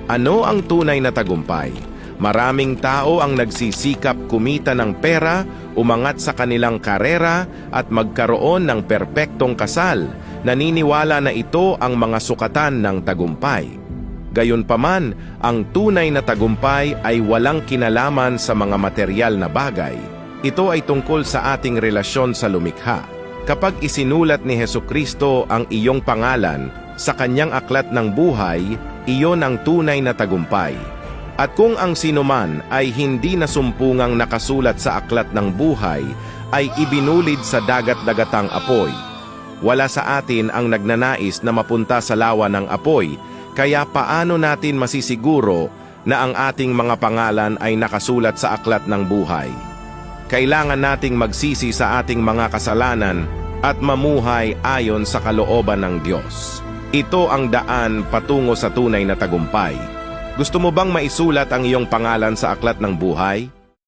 Ano ang tunay na tagumpay? Maraming tao ang nagsisikap kumita ng pera, umangat sa kanilang karera at magkaroon ng perpektong kasal. Naniniwala na ito ang mga sukatan ng tagumpay. Gayunpaman, ang tunay na tagumpay ay walang kinalaman sa mga material na bagay. Ito ay tungkol sa ating relasyon sa lumikha. Kapag isinulat ni Hesukristo ang iyong pangalan sa kanyang aklat ng buhay, iyon ang tunay na tagumpay. At kung ang sinuman ay hindi nasumpungang nakasulat sa aklat ng buhay, ay ibinulid sa dagat-dagatang apoy. Wala sa atin ang nagnanais na mapunta sa lawa ng apoy, kaya paano natin masisiguro na ang ating mga pangalan ay nakasulat sa aklat ng buhay? Kailangan nating magsisi sa ating mga kasalanan at mamuhay ayon sa kalooban ng Diyos. Ito ang daan patungo sa tunay na tagumpay. Gusto mo bang maisulat ang iyong pangalan sa aklat ng buhay?